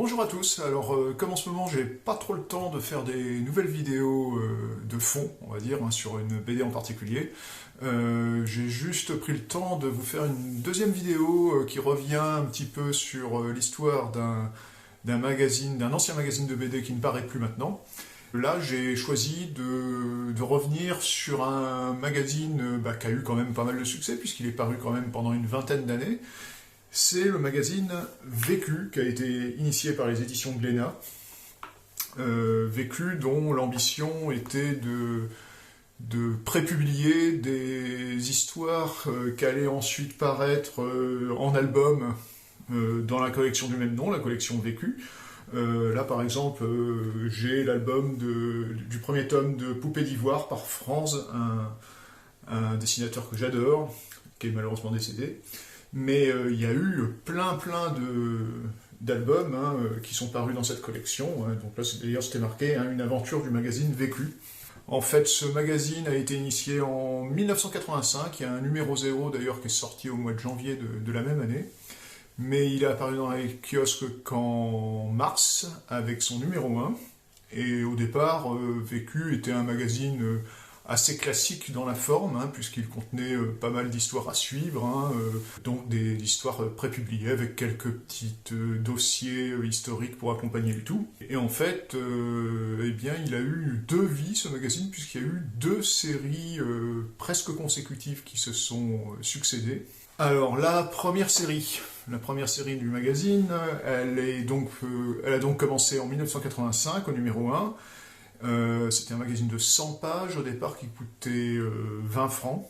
Bonjour à tous, alors comme en ce moment j'ai pas trop le temps de faire des nouvelles vidéos de fond, on va dire, sur une BD en particulier, j'ai juste pris le temps de vous faire une deuxième vidéo qui revient un petit peu sur l'histoire d'un magazine, d'un ancien magazine de BD qui ne paraît plus maintenant. Là j'ai choisi de revenir sur un magazine qui a eu quand même pas mal de succès puisqu'il est paru quand même pendant une vingtaine d'années. C'est le magazine Vécu, qui a été initié par les éditions Glénat. Vécu, dont l'ambition était de prépublier des histoires qui allaient ensuite paraître en album dans la collection du même nom, la collection Vécu. Là, par exemple, j'ai l'album du premier tome de Poupée d'ivoire par Franz, un dessinateur que j'adore, qui est malheureusement décédé. Mais il y a eu plein d'albums qui sont parus dans cette collection. Donc là, d'ailleurs, c'était marqué une aventure du magazine Vécu. En fait, ce magazine a été initié en 1985. Il y a un numéro 0 d'ailleurs qui est sorti au mois de janvier de la même année. Mais il est apparu dans les kiosques qu'en mars avec son numéro 1. Et au départ, Vécu était un magazine assez classique dans la forme, puisqu'il contenait pas mal d'histoires à suivre, donc des histoires prépubliées avec quelques petits dossiers historiques pour accompagner le tout. Et en fait, eh bien, il a eu deux vies, ce magazine, puisqu'il y a eu deux séries presque consécutives qui se sont succédées. Alors, la première série du magazine, elle a donc commencé en 1985, au numéro 1. C'était un magazine de 100 pages au départ qui coûtait 20 francs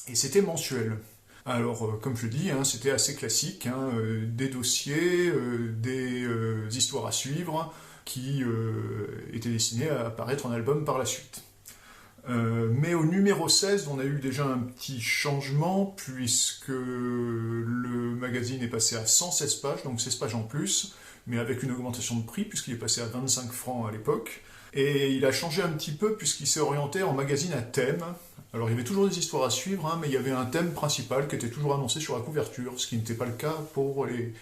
et c'était mensuel. Alors comme je dis, c'était assez classique, des dossiers, des histoires à suivre qui étaient destinées à apparaître en album par la suite. Mais au numéro 16, on a eu déjà un petit changement puisque le magazine est passé à 116 pages, donc 16 pages en plus, mais avec une augmentation de prix puisqu'il est passé à 25 francs à l'époque. Et il a changé un petit peu puisqu'il s'est orienté en magazine à thème. Alors il y avait toujours des histoires à suivre, mais il y avait un thème principal qui était toujours annoncé sur la couverture, ce qui n'était pas le cas pour les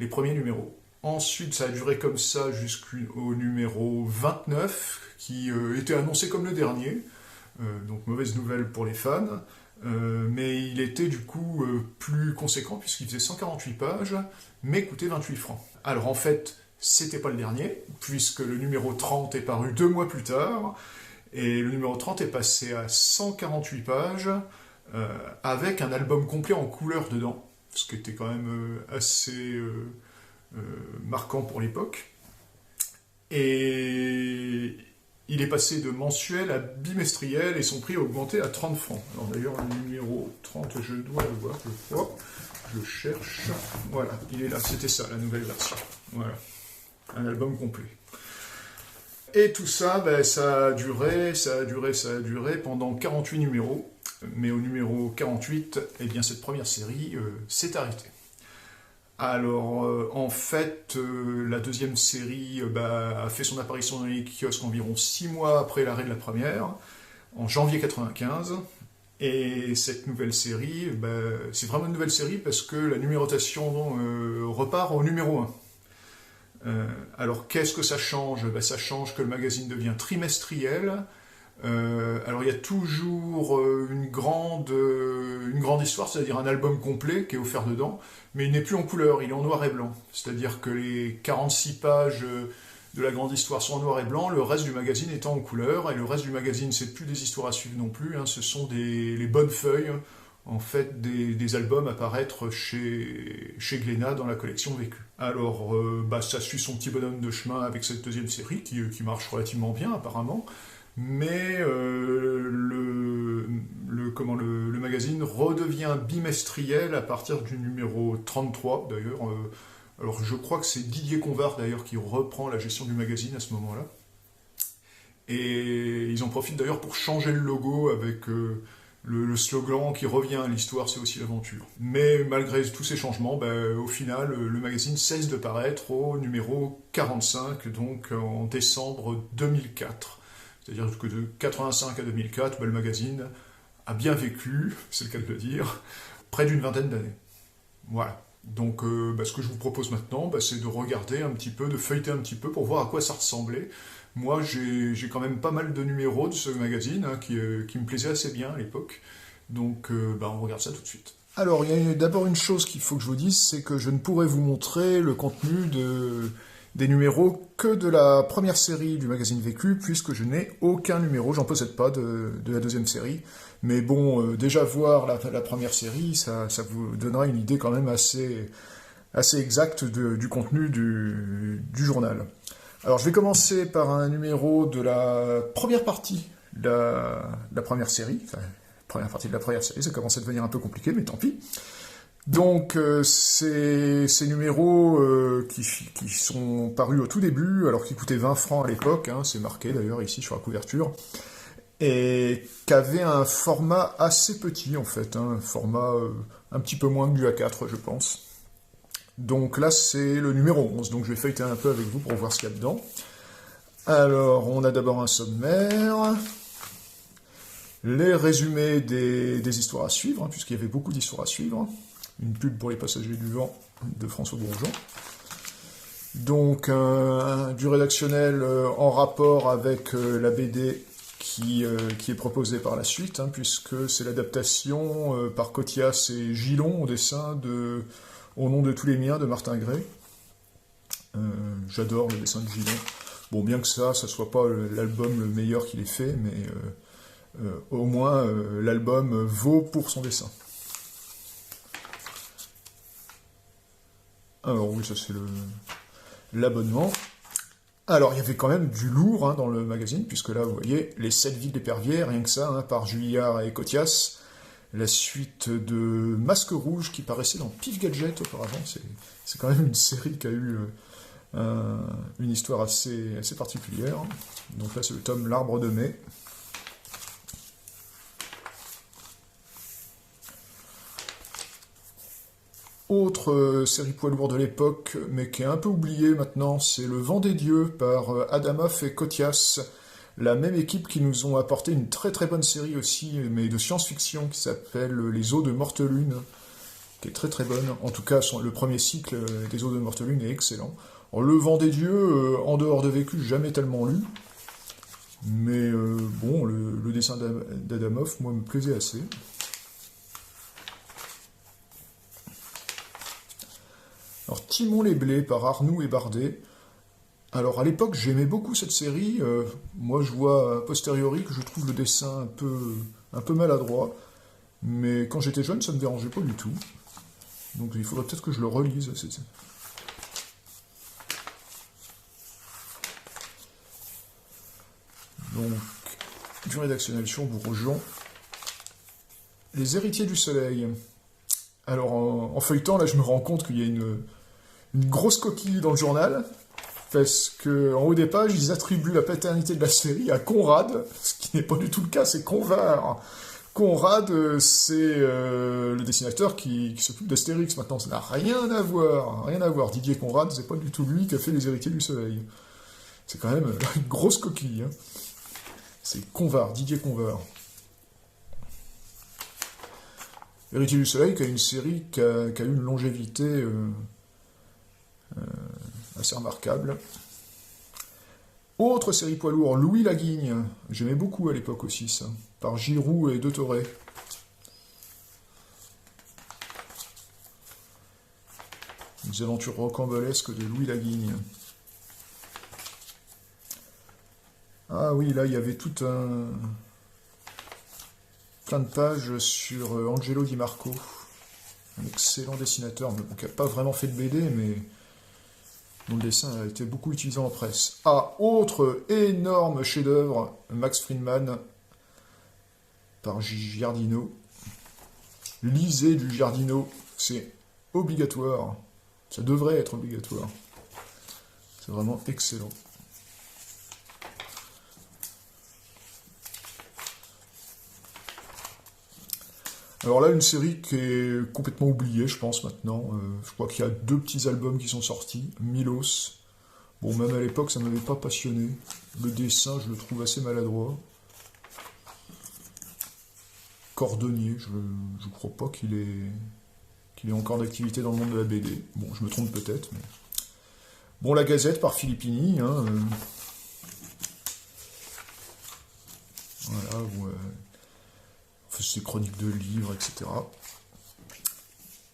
premiers numéros. Ensuite, ça a duré comme ça jusqu'au numéro 29, qui était annoncé comme le dernier. Donc mauvaise nouvelle pour les fans. Mais il était du coup plus conséquent puisqu'il faisait 148 pages, mais coûtait 28 francs. Alors en fait, c'était pas le dernier, puisque le numéro 30 est paru 2 mois plus tard, et le numéro 30 est passé à 148 pages, avec un album complet en couleur dedans, ce qui était quand même assez marquant pour l'époque. Et il est passé de mensuel à bimestriel, et son prix a augmenté à 30 francs. Alors d'ailleurs, le numéro 30, je dois le voir, je crois. Je cherche. Voilà, il est là, c'était ça, la nouvelle version. Voilà. Un album complet. Et tout ça, ça a duré pendant 48 numéros. Mais au numéro 48, eh bien, cette première série s'est arrêtée. Alors, en fait, la deuxième série a fait son apparition dans les kiosques environ 6 mois après l'arrêt de la première, en janvier 95. Et cette nouvelle série, c'est vraiment une nouvelle série parce que la numérotation repart au numéro 1. Alors qu'est-ce que ça change ? Ça change que le magazine devient trimestriel. Alors il y a toujours une grande histoire, c'est-à-dire un album complet qui est offert dedans, mais il n'est plus en couleur, il est en noir et blanc. C'est-à-dire que les 46 pages de la grande histoire sont en noir et blanc, le reste du magazine étant en couleur, et le reste du magazine, c'est plus des histoires à suivre non plus, ce sont les bonnes feuilles, en fait, des albums à paraître chez Glénat dans la collection Vécu. Alors, ça suit son petit bonhomme de chemin avec cette deuxième série, qui marche relativement bien, apparemment, mais le magazine redevient bimestriel à partir du numéro 33, d'ailleurs. Alors, je crois que c'est Didier Convart, d'ailleurs, qui reprend la gestion du magazine à ce moment-là. Et ils en profitent, d'ailleurs, pour changer le logo avec le slogan qui revient, l'histoire c'est aussi l'aventure. Mais malgré tous ces changements, au final, le magazine cesse de paraître au numéro 45, donc en décembre 2004. C'est-à-dire que de 85 à 2004, le magazine a bien vécu, c'est le cas de le dire, près d'une vingtaine d'années. Voilà. Donc ce que je vous propose maintenant, c'est de regarder un petit peu, de feuilleter un petit peu pour voir à quoi ça ressemblait. Moi, j'ai quand même pas mal de numéros de ce magazine hein, qui me plaisait assez bien à l'époque. Donc on regarde ça tout de suite. Alors, il y a d'abord une chose qu'il faut que je vous dise, c'est que je ne pourrai vous montrer le contenu des numéros que de la première série du magazine Vécu, puisque je n'ai aucun numéro, j'en possède pas de la deuxième série. Mais bon, déjà voir la première série, ça vous donnera une idée quand même assez exacte du contenu du journal. Alors je vais commencer par un numéro de la première partie de la première série. Enfin, première partie de la première série, ça commence à devenir un peu compliqué, mais tant pis. Donc ces numéros qui sont parus au tout début, alors qu'ils coûtaient 20 francs à l'époque, hein, c'est marqué d'ailleurs ici sur la couverture, et qui avaient un format assez petit en fait, hein, un format un petit peu moins que du A4 je pense. Donc là c'est le numéro 11, donc je vais feuilleter un peu avec vous pour voir ce qu'il y a dedans. Alors on a d'abord un sommaire, les résumés des histoires à suivre, hein, puisqu'il y avait beaucoup d'histoires à suivre, une pub pour les passagers du vent de François Bourgeon. Donc du rédactionnel en rapport avec la BD qui est proposée par la suite, hein, puisque c'est l'adaptation par Cotias et Gillon au dessin de Au nom de tous les miens de Martin Gray. J'adore le dessin de Gillon. Bon, bien que ça soit pas l'album le meilleur qu'il ait fait, mais au moins l'album vaut pour son dessin. Alors oui, ça c'est l'abonnement. Alors, il y avait quand même du lourd hein, dans le magazine, puisque là, vous voyez, les 7 villes d'Épervier, rien que ça, hein, par Juillard et Cotias. La suite de Masque Rouge, qui paraissait dans Pif Gadget auparavant. C'est quand même une série qui a eu une histoire assez particulière. Donc là, c'est le tome L'Arbre de Mai. Autre série poids lourd de l'époque, mais qui est un peu oubliée maintenant, c'est Le Vent des Dieux par Adamov et Cotias, la même équipe qui nous ont apporté une très très bonne série aussi, mais de science-fiction, qui s'appelle Les Eaux de Mortelune, qui est très très bonne. En tout cas, le premier cycle des Eaux de Mortelune est excellent. Alors, Le Vent des Dieux, en dehors de Vécu, jamais tellement lu, mais bon, le dessin d'Adamov, moi, me plaisait assez. Alors, Timon les Blés par Arnoux et Bardet. Alors, à l'époque, j'aimais beaucoup cette série. Moi, je vois a posteriori que je trouve le dessin un peu maladroit. Mais quand j'étais jeune, ça ne me dérangeait pas du tout. Donc, il faudrait peut-être que je le relise. Donc, du rédactionnel sur Bourgeon. Les Héritiers du Soleil. Alors, en feuilletant, là, je me rends compte qu'il y a une grosse coquille dans le journal, parce qu'en haut des pages, ils attribuent la paternité de la série à Conrad, ce qui n'est pas du tout le cas, c'est Convar. Conrad, c'est le dessinateur qui s'occupe d'Astérix maintenant, ça n'a rien à voir, rien à voir. Didier Conrad, c'est pas du tout lui qui a fait Les Héritiers du Soleil. C'est quand même une grosse coquille. Hein. C'est Convar, Didier Convar. Héritier du Soleil, qui a une série qui a eu une longévité assez remarquable. Autre série poids lourd, Louis Laguigne. J'aimais beaucoup à l'époque aussi ça. Par Giroud et De Toré. Les aventures rocambolesques de Louis Laguigne. Ah oui, là il y avait tout plein de pages sur Angelo Di Marco. Un excellent dessinateur, qui n'a pas vraiment fait de BD, mais dont le dessin a été beaucoup utilisé en presse. Ah, autre énorme chef-d'œuvre, Max Friedman, par Giardino. Lisez du Giardino, c'est obligatoire. Ça devrait être obligatoire. C'est vraiment excellent. Alors là, une série qui est complètement oubliée, je pense, maintenant. Je crois qu'il y a 2 petits albums qui sont sortis. Milos. Bon, même à l'époque, ça ne m'avait pas passionné. Le dessin, je le trouve assez maladroit. Cordonnier, je ne crois pas qu'il qu'il est encore d'activité dans le monde de la BD. Bon, je me trompe peut-être, mais... Bon, la Gazette par Filippini, hein, voilà, où c'est chroniques de livres, etc.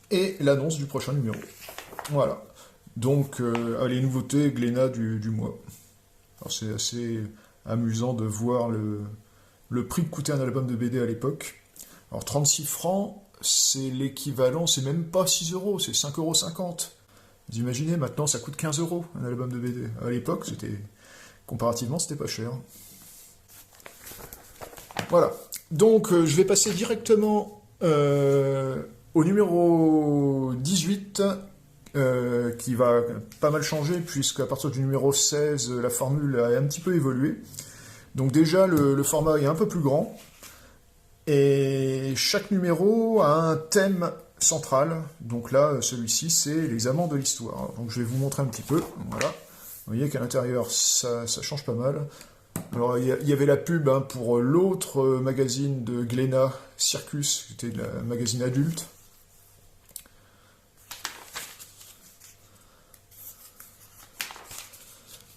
Et l'annonce du prochain numéro. Voilà. Donc, les nouveautés Glénat du mois. Alors, c'est assez amusant de voir le prix que coûtait un album de BD à l'époque. Alors, 36 francs, c'est l'équivalent, c'est même pas 6 euros, c'est 5,50 €. Vous imaginez, maintenant, ça coûte 15 € un album de BD. À l'époque, comparativement, c'était pas cher. Voilà. Donc, je vais passer directement au numéro 18, qui va pas mal changer, puisqu'à partir du numéro 16, la formule a un petit peu évolué. Donc déjà, le format est un peu plus grand, et chaque numéro a un thème central. Donc là, celui-ci, c'est les amants de l'histoire. Donc je vais vous montrer un petit peu. Voilà. Vous voyez qu'à l'intérieur, ça change pas mal. Alors, il y avait la pub pour l'autre magazine de Glénat, Circus, qui était le magazine adulte.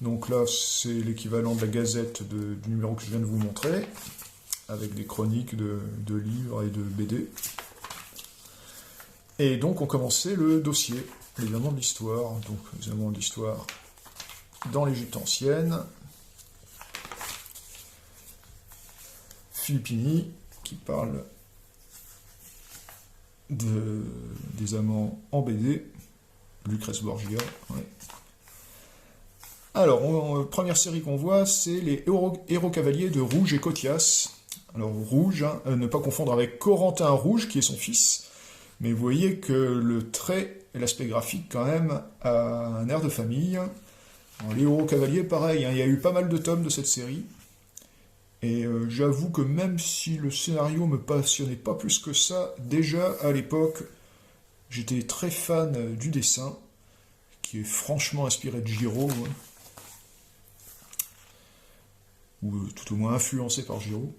Donc là, c'est l'équivalent de la Gazette du numéro que je viens de vous montrer, avec des chroniques de livres et de BD. Et donc, on commençait le dossier, les amants de l'histoire. Donc, les amants de l'histoire dans l'Égypte ancienne. Filippini, qui parle des amants en BD. Lucrèce Borgia, ouais. Alors, première série qu'on voit, c'est les héros cavaliers de Rouge et Cotias. Alors, Rouge, ne pas confondre avec Corentin Rouge, qui est son fils. Mais vous voyez que le trait et l'aspect graphique, quand même, a un air de famille. Alors, les héros cavaliers, pareil, il y a eu pas mal de tomes de cette série. Et j'avoue que même si le scénario me passionnait pas plus que ça, déjà, à l'époque, j'étais très fan du dessin, qui est franchement inspiré de Giraud, ou tout au moins influencé par Giraud.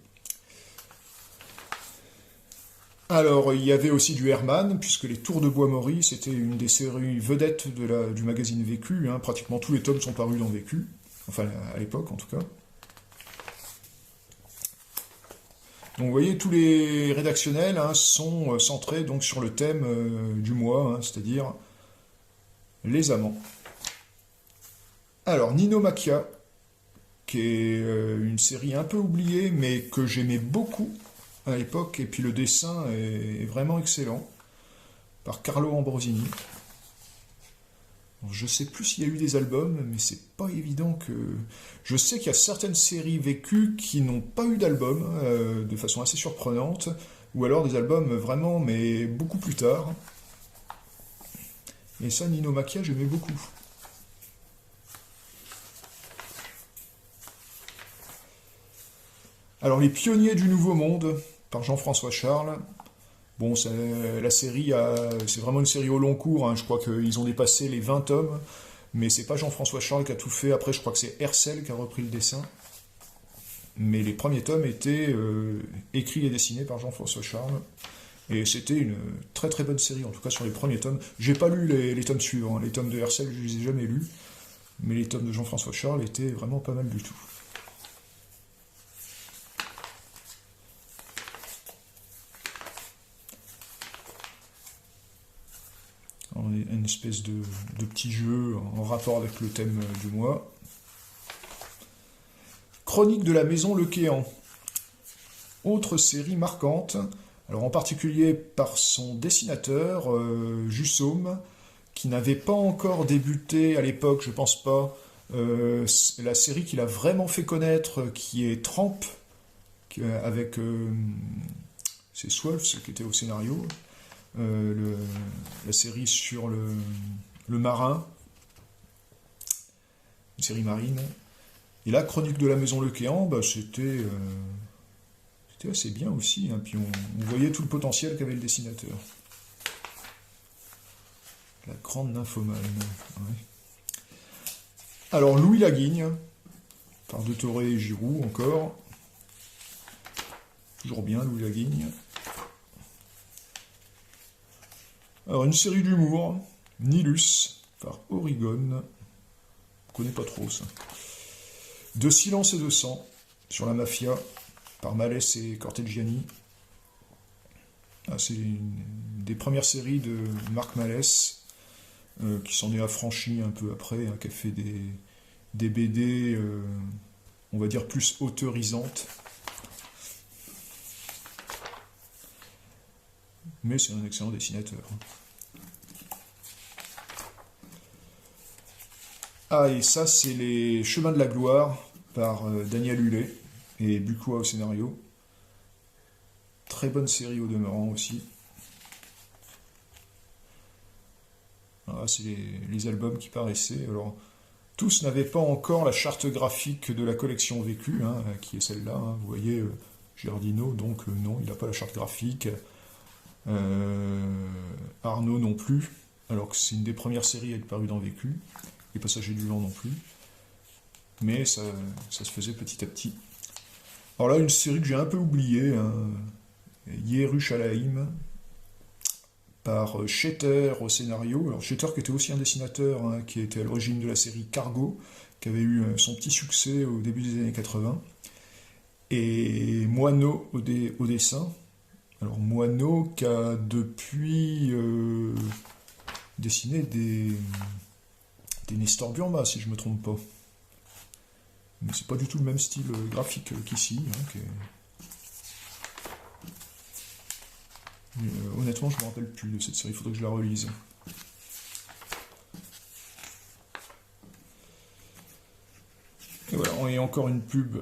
Alors, il y avait aussi du Herman, puisque les Tours de Bois-Maury, c'était une des séries vedettes du magazine Vécu. Pratiquement tous les tomes sont parus dans Vécu, enfin à l'époque en tout cas. Donc vous voyez, tous les rédactionnels sont centrés donc sur le thème du mois, c'est-à-dire les amants. Alors, Nino Macchia, qui est une série un peu oubliée, mais que j'aimais beaucoup à l'époque, et puis le dessin est vraiment excellent, par Carlo Ambrosini. Alors, je sais plus s'il y a eu des albums, mais c'est pas évident que... Je sais qu'il y a certaines séries vécues qui n'ont pas eu d'album, de façon assez surprenante, ou alors des albums vraiment, mais beaucoup plus tard. Et ça, Nino Macchia, j'aimais beaucoup. Alors, Les Pionniers du Nouveau Monde, par Jean-François Charles. Bon, la série, c'est vraiment une série au long cours. Je crois qu'ils ont dépassé les 20 tomes. Mais c'est pas Jean-François Charles qui a tout fait. Après, je crois que c'est Hercel qui a repris le dessin. Mais les premiers tomes étaient écrits et dessinés par Jean-François Charles. Et c'était une très très bonne série, en tout cas sur les premiers tomes. J'ai pas lu les tomes suivants. Les tomes de Hercel, je les ai jamais lus. Mais les tomes de Jean-François Charles étaient vraiment pas mal du tout. Une espèce de petit jeu en rapport avec le thème du mois. Chronique de la maison Le Quéant. Autre série marquante, alors en particulier par son dessinateur, Jussaume, qui n'avait pas encore débuté à l'époque, je pense pas, la série qu'il a vraiment fait connaître, qui est Tramp, avec c'est Swolf qui était au scénario. La série sur le marin, une série marine. Et la Chronique de la maison Le Quéant, c'était assez bien aussi. Puis on voyait tout le potentiel qu'avait le dessinateur. La grande nymphomane. Ouais. Alors, Louis Laguigne, par De Toré et Giroud encore. Toujours bien, Louis Laguigne. Alors, une série d'humour, Nilus, par Oregon. Je connais pas trop ça. De silence et de sang, sur la mafia, par Malès et Corteggiani. Ah, c'est une des premières séries de Marc Malès, qui s'en est affranchi un peu après, hein, qui a fait des BD, on va dire, plus auteurisantes. Mais c'est un excellent dessinateur. Ah, et ça, c'est les Chemins de la Gloire, par Daniel Hullet et Bucquois au scénario. Très bonne série au demeurant aussi. Ah, c'est les albums qui paraissaient. Alors, tous n'avaient pas encore la charte graphique de la collection Vécu, hein, qui est celle-là. Hein. Vous voyez, Giardino, donc non, il n'a pas la charte graphique. Arnaud non plus, alors que c'est une des premières séries à être parue dans Vécu. Les Passagers du Vent non plus. Mais ça se faisait petit à petit. Alors là, une série que j'ai un peu oubliée, hein, Yerushalayim, par Schetter au scénario. Alors Schetter qui était aussi un dessinateur, hein, qui était à l'origine de la série Cargo, qui avait eu son petit succès au début des années 80. Et Moineau au dessin. Alors Moineau qui a depuis dessiné des Nestor Burma, si je ne me trompe pas. Mais c'est pas du tout le même style graphique qu'ici. Hein, honnêtement, je ne me rappelle plus de cette série, il faudrait que je la relise. Et voilà, et encore une pub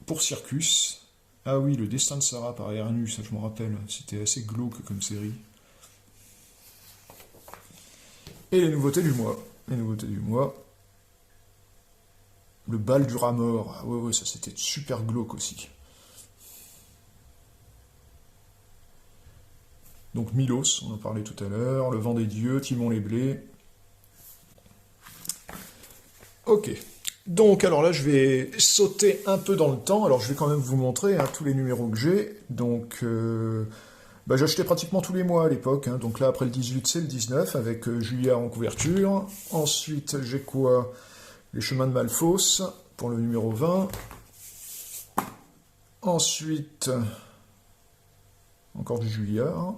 pour Circus. Ah oui, Le Destin de Sarah par Ernu, ça je me rappelle, c'était assez glauque comme série. Et les nouveautés du mois. Les nouveautés du mois. Le Bal du rat mort. Ah ouais, ça c'était super glauque aussi. Donc Milos, on en parlait tout à l'heure. Le Vent des Dieux, Timon les Blés. Ok. Donc alors là je vais sauter un peu dans le temps. Alors je vais quand même vous montrer, hein, tous les numéros que j'ai. Donc j'achetais pratiquement tous les mois à l'époque. Hein. Donc là après le 18 c'est le 19 avec Julia en couverture. Ensuite j'ai quoi? Les Chemins de Malfausse pour le numéro 20. Ensuite, encore du Julliard.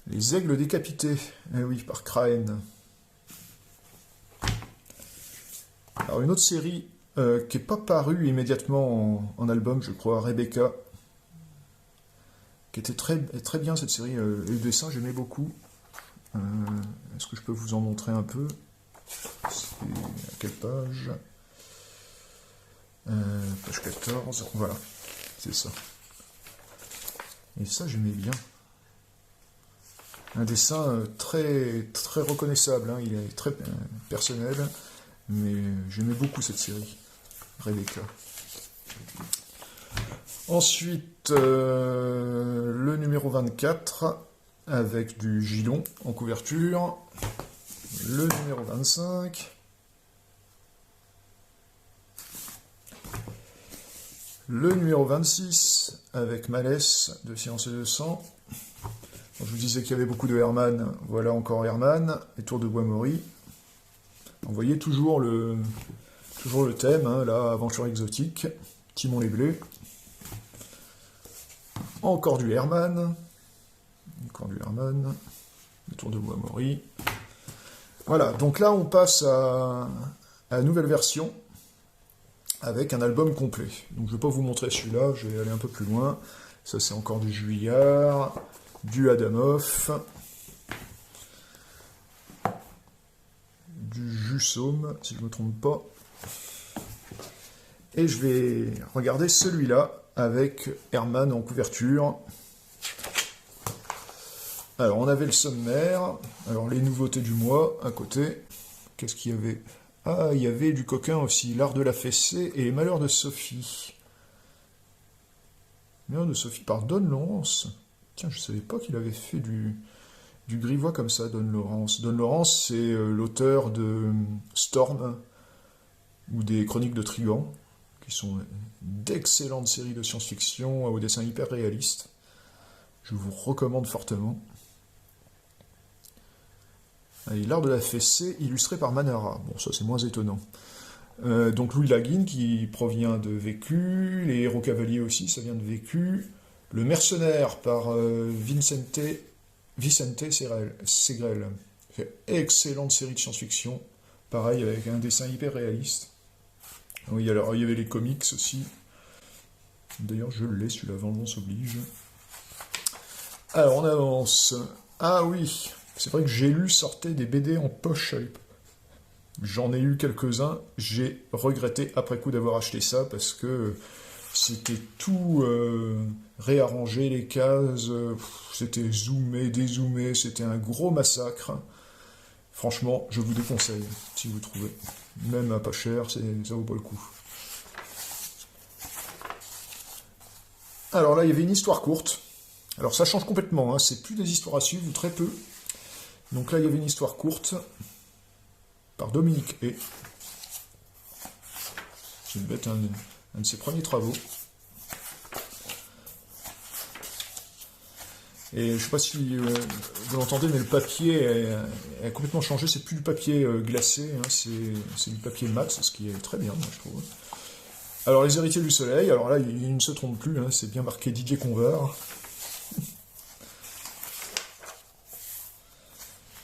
Les Aigles décapités. Eh oui, par Crane. Alors une autre série qui n'est pas parue immédiatement en album, je crois, Rebecca. Qui était très, très bien cette série. Et le dessin, j'aimais beaucoup. Est-ce que je peux vous en montrer un peu? C'est à quelle page? Page 14, voilà, c'est ça. Et ça, j'aimais bien. Un dessin très, très reconnaissable, hein, il est très personnel, mais j'aimais beaucoup cette série, Rebecca. Ensuite, le numéro 24, avec du Gilon en couverture. Le numéro 25. Le numéro 26, avec Malès, de Science et de Sang. Je vous disais qu'il y avait beaucoup de Herman. Voilà encore Herman, et Tours de Bois-Maury. Vous voyez toujours le thème, hein, là, aventure exotique. Timon les Blés. Encore du Herman. Encore du Herman. Le Tour de Bois-Maury. Voilà, donc là on passe à la nouvelle version avec un album complet. Donc je ne vais pas vous montrer celui-là, je vais aller un peu plus loin. Ça c'est encore du Juillard, du Adamoff, du Jussaume, si je ne me trompe pas. Et je vais regarder celui-là avec Herman en couverture. Alors, on avait le sommaire. Alors, les nouveautés du mois, à côté. Qu'est-ce qu'il y avait? Ah, il y avait du coquin aussi. L'art de la fessée et les malheurs de Sophie. Les malheurs de Sophie par Don Laurence. Tiens, je ne savais pas qu'il avait fait du grivois comme ça, Don Laurence. Don Laurence, c'est l'auteur de Storm ou des Chroniques de Trigan, qui sont d'excellentes séries de science-fiction au dessin hyper réaliste. Je vous recommande fortement. Et l'art de la fessée, illustré par Manara. Bon, ça c'est moins étonnant. Donc Louis Laguine, qui provient de Vécu, les Héros Cavaliers aussi, ça vient de Vécu. Le Mercenaire, par Vicente Segrel. Excellente série de science-fiction. Pareil, avec un dessin hyper réaliste. Oui, alors il y avait les comics aussi. D'ailleurs, je l'ai, celui-là, Vengeance oblige. Alors, on avance. Ah oui, c'est vrai que j'ai lu sortait des BD en poche à l'époque. J'en ai eu quelques-uns. J'ai regretté après coup d'avoir acheté ça parce que c'était tout réarrangé, les cases. C'était zoomé, dézoomé. C'était un gros massacre. Franchement, je vous déconseille, si vous trouvez. Même à pas cher, ça vaut pas le coup. Alors là, il y avait une histoire courte. Alors ça change complètement, hein. C'est plus des histoires à suivre, ou très peu. Donc là, il y avait une histoire courte par Dominique E. C'est un de ses premiers travaux. Et je ne sais pas si vous l'entendez, mais le papier a complètement changé. C'est plus du papier glacé, hein, c'est du papier mat, ce qui est très bien, moi, je trouve. Alors, Les Héritiers du Soleil, alors là, il ne se trompe plus, hein, c'est bien marqué DJ Conver.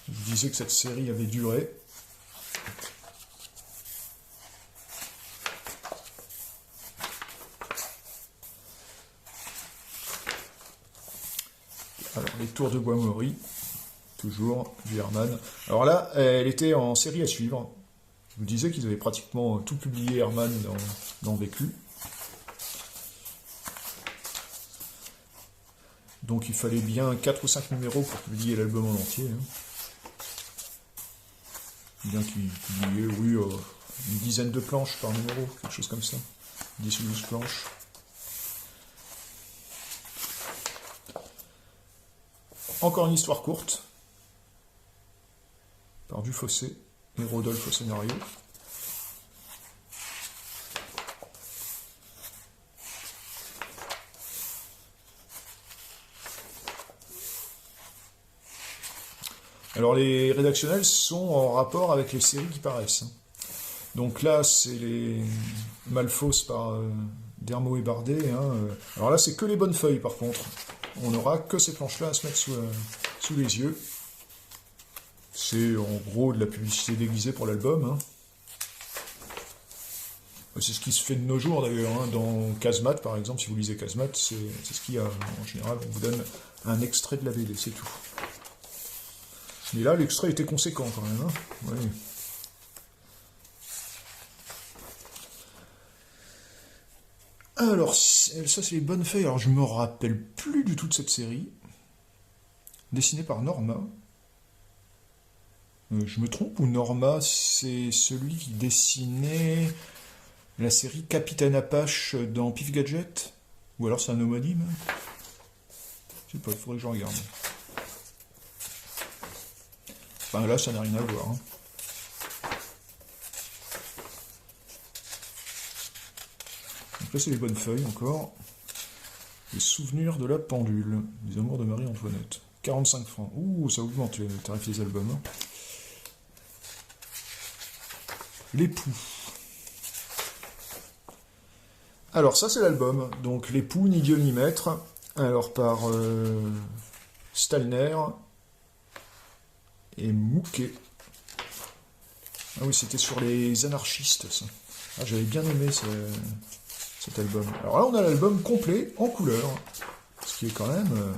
Je disais que cette série avait duré. Alors, Les Tours de Bois-Maury, toujours, du Herman. Alors là, elle était en série à suivre. Je vous disais qu'ils avaient pratiquement tout publié, Herman, dans Vécu. Donc il fallait bien 4 ou 5 numéros pour publier l'album en entier. Hein. Bien qu'il publiait, oui, une dizaine de planches par numéro, quelque chose comme ça. 10 ou 12 planches. Encore une histoire courte, par Dufossé et Rodolphe au scénario. Alors les rédactionnels sont en rapport avec les séries qui paraissent. Donc là, c'est les Malfos par Dermo et Bardet. Hein. Alors là, c'est que les bonnes feuilles par contre. On n'aura que ces planches-là à se mettre sous les yeux. C'est en gros de la publicité déguisée pour l'album. Hein. C'est ce qui se fait de nos jours d'ailleurs. Hein. Dans Casemat, par exemple, si vous lisez Casemat, c'est ce qu'il y a. En général, on vous donne un extrait de la BD, c'est tout. Mais là, l'extrait était conséquent quand même. Hein. Oui. Alors, ça c'est les bonnes feuilles. Alors, je me rappelle plus du tout de cette série. Dessinée par Norma. Je me trompe ou Norma, c'est celui qui dessinait la série Capitaine Apache dans Pif Gadget? Ou alors c'est un homonyme? Je sais pas, il faudrait que je regarde. Enfin là, ça n'a rien à voir. Hein. Donc là, c'est les bonnes feuilles encore. Les souvenirs de la pendule. Les amours de Marie-Antoinette. 45 francs. Ouh, ça augmente le tarif des albums. Hein. L'époux. Alors ça c'est l'album, donc L'époux, ni Dieu ni maître, alors par Stalner et Mouquet. Ah oui, c'était sur les anarchistes ça. Ah, j'avais bien aimé cet album. Alors là on a l'album complet en couleur, ce qui est quand même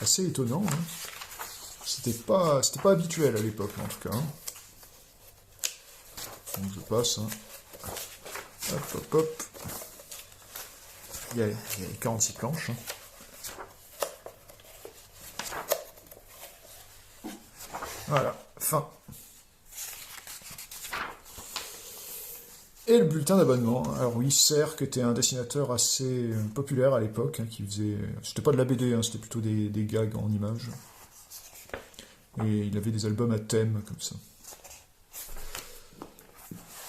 assez étonnant. Hein. C'était pas habituel à l'époque en tout cas. Hein. Donc je passe. Hein. Hop, hop, hop. Il y a 46 planches. Hein. Voilà, fin. Et le bulletin d'abonnement. Alors oui, Serre, qui était un dessinateur assez populaire à l'époque, hein, qui faisait... C'était pas de la BD, hein, c'était plutôt des gags en images. Et il avait des albums à thème, comme ça.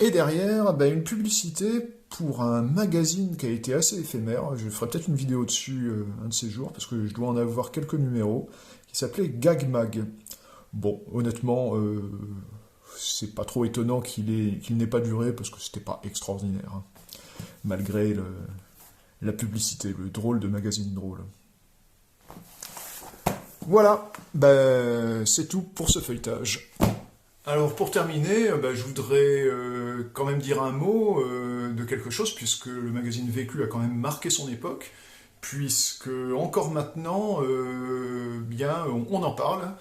Et derrière, une publicité pour un magazine qui a été assez éphémère. Je ferai peut-être une vidéo dessus un de ces jours, parce que je dois en avoir quelques numéros, qui s'appelait Gag Mag. Bon, honnêtement, c'est pas trop étonnant qu'il n'ait pas duré, parce que c'était pas extraordinaire, hein, malgré la publicité, le drôle de magazine drôle. Voilà, ben, c'est tout pour ce feuilletage. Alors pour terminer, je voudrais quand même dire un mot de quelque chose, puisque le magazine Vécu a quand même marqué son époque, puisque encore maintenant, bien, on en parle,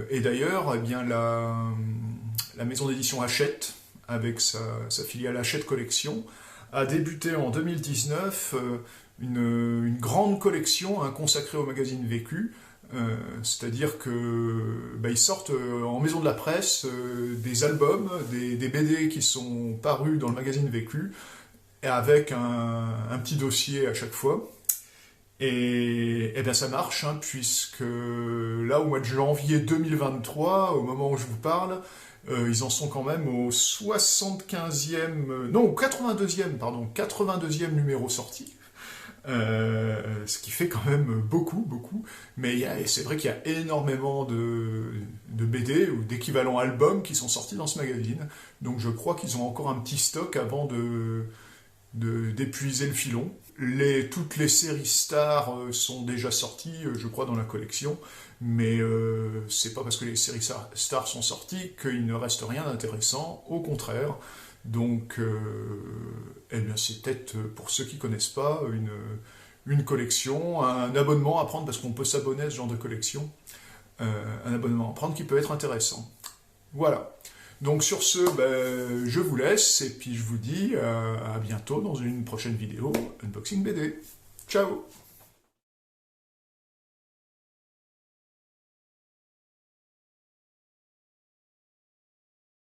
et d'ailleurs, eh bien, la maison d'édition Hachette, avec sa filiale Hachette Collection, a débuté en 2019 une grande collection consacrée au magazine Vécu. C'est-à-dire que ils sortent en maison de la presse des albums, des BD qui sont parus dans le magazine Vécu, et avec un petit dossier à chaque fois. Et bien ça marche, hein, puisque là, au mois de janvier 2023, au moment où je vous parle, ils en sont quand même au 75e, non, au 82e numéro sorti. Ce qui fait quand même beaucoup, mais c'est vrai qu'il y a énormément de BD ou d'équivalents albums qui sont sortis dans ce magazine, donc je crois qu'ils ont encore un petit stock avant d'épuiser le filon. Toutes les séries stars sont déjà sorties, je crois, dans la collection, mais c'est pas parce que les séries stars sont sorties qu'il ne reste rien d'intéressant, au contraire. Donc, eh bien, c'est peut-être, pour ceux qui ne connaissent pas, une collection, un abonnement à prendre, parce qu'on peut s'abonner à ce genre de collection, un abonnement à prendre qui peut être intéressant. Voilà. Donc sur ce, je vous laisse, et puis je vous dis à bientôt dans une prochaine vidéo Unboxing BD. Ciao!